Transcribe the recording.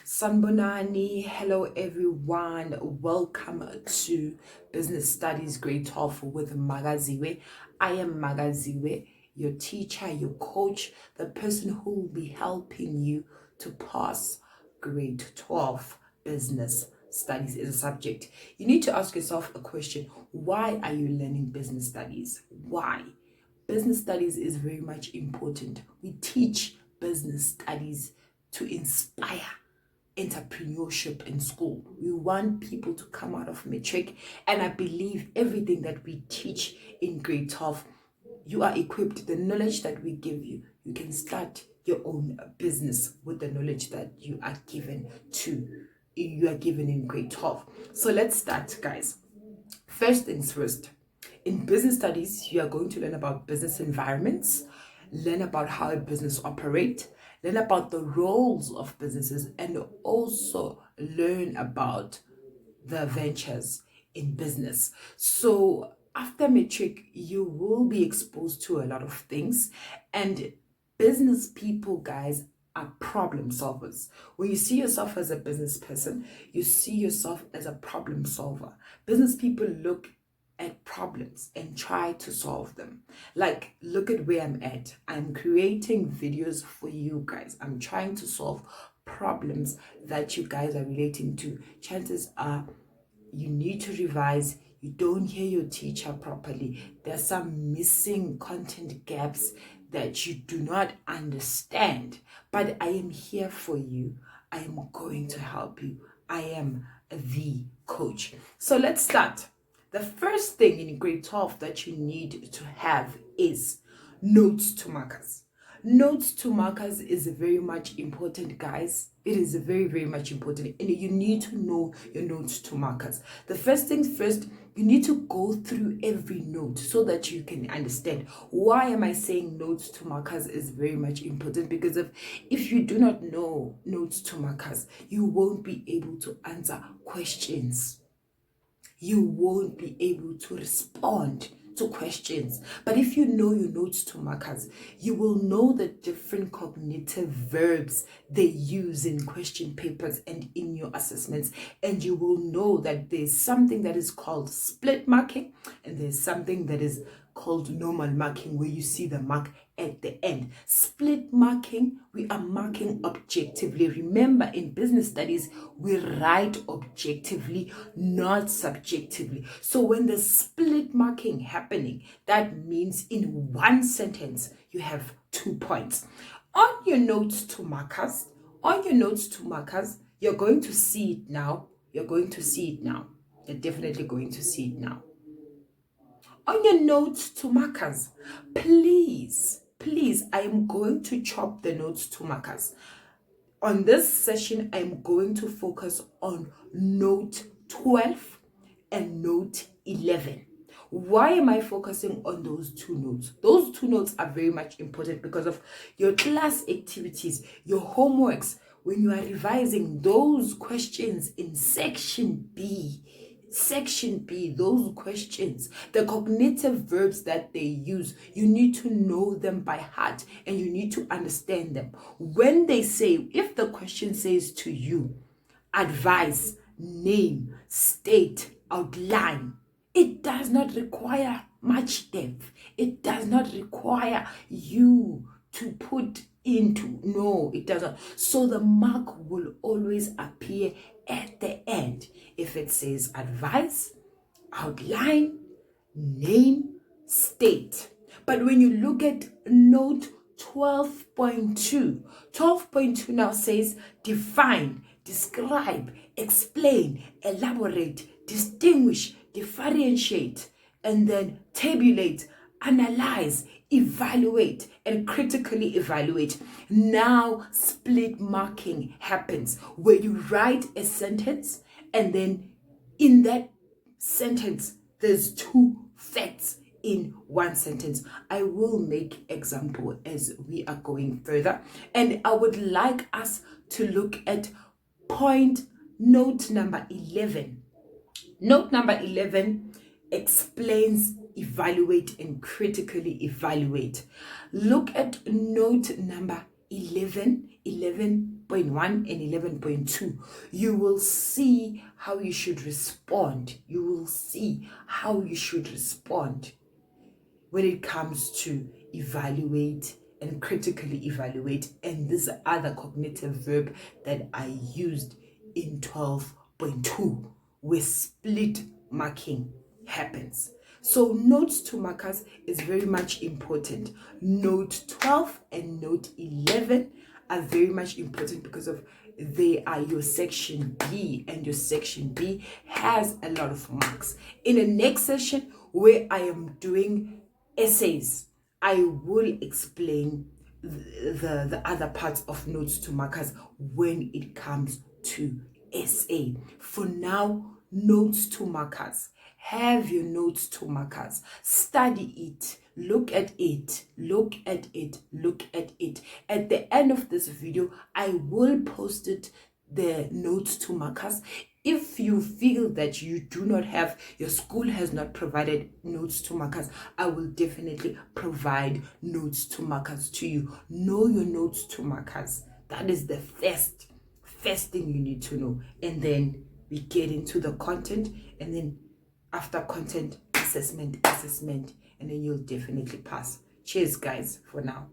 Sanbonani, hello everyone. Welcome to Business Studies Grade 12 with Magaziwe. I am Magaziwe, your teacher, your coach, the person who will be helping you to pass Grade 12 Business Studies as a subject. You need to ask yourself a question. Why are you learning business studies? Why? Business studies is very much important. We teach business studies to inspire entrepreneurship in school. We want people to come out of matric, and I believe everything that we teach in grade 12, you are equipped. The knowledge that we give you, you can start your own business with the knowledge that you are given in grade 12. So let's start, guys. First things first, in business studies, you are going to learn about business environments, learn about how a business operates, learn about the roles of businesses, and also learn about the ventures in business. So after matric, you will be exposed to a lot of things, and business people, guys, are problem solvers. When you see yourself as a business person, you see yourself as a problem solver. Business people look at problems and try to solve them. Like, look at where I'm at. I'm creating videos for you guys. I'm trying to solve problems that you guys are relating to. Chances are you need to revise. You don't hear your teacher properly. There's some missing content gaps that you do not understand. But I am here for you. I am going to help you. I am the coach. So let's start. The first thing in grade 12 that you need to have is notes to markers. Notes to markers is very much important, guys. It is very, very much important. And you need to know your notes to markers. The first things first, you need to go through every note so that you can understand. Why am I saying notes to markers is very much important? Because if you do not know notes to markers, you won't be able to answer questions. You won't be able to respond to questions. But if you know your notes to markers, you will know the different cognitive verbs they use in question papers and in your assessments. And you will know that there's something that is called split marking, and there's something that is called normal marking, where you see the mark at the end. Split marking, we are marking objectively. Remember, in business studies, we write objectively, not subjectively. So when the split marking happening, that means in one sentence, you have 2 points. On your notes to markers, you're going to see it now. You're definitely going to see it now. On your notes to markers, please, I am going to chop the notes to markers. On this session, I'm going to focus on note 12 and note 11. Why am I focusing on those two notes? Those two notes are very much important because of your class activities, your homeworks, when you are revising those questions in section B, those questions, the cognitive verbs that they use, you need to know them by heart and you need to understand them. When they say, if the question says to you, advise, name, state, outline, it does not require much depth. It does not require you to put into, no, it doesn't. So the mark will always appear at the end. If it says advise, outline, name, state. But when you look at note 12.2 now says define, describe, explain, elaborate, distinguish, differentiate, and then tabulate, analyze, evaluate, and critically evaluate. Now split marking happens where you write a sentence, and then in that sentence there's 2 facts in one sentence. I will make example as we are going further, and I would like us to look at note number 11. Note number 11 explains, evaluate, and critically evaluate. Look at note number 11. and 11.2, you will see how you should respond. You will see how you should respond when it comes to evaluate and critically evaluate, and this other cognitive verb that I used in 12.2, where split marking happens. So notes to markers is very much important. Note 12 and note 11 are very much important because of they are your section B, and your section B has a lot of marks. In the next session where I am doing essays, I will explain the other parts of notes to markers when it comes to essay. For now, notes to markers. Have your notes to markers. Study it. Look at it. Look at it. Look at it. At the end of this video, I will post it, the notes to markers. If you feel that you do not have, your school has not provided notes to markers, I will definitely provide notes to markers to you. Know your notes to markers. That is the first thing you need to know. And then we get into the content, and then after content, assessment, and then you'll definitely pass. Cheers, guys, for now.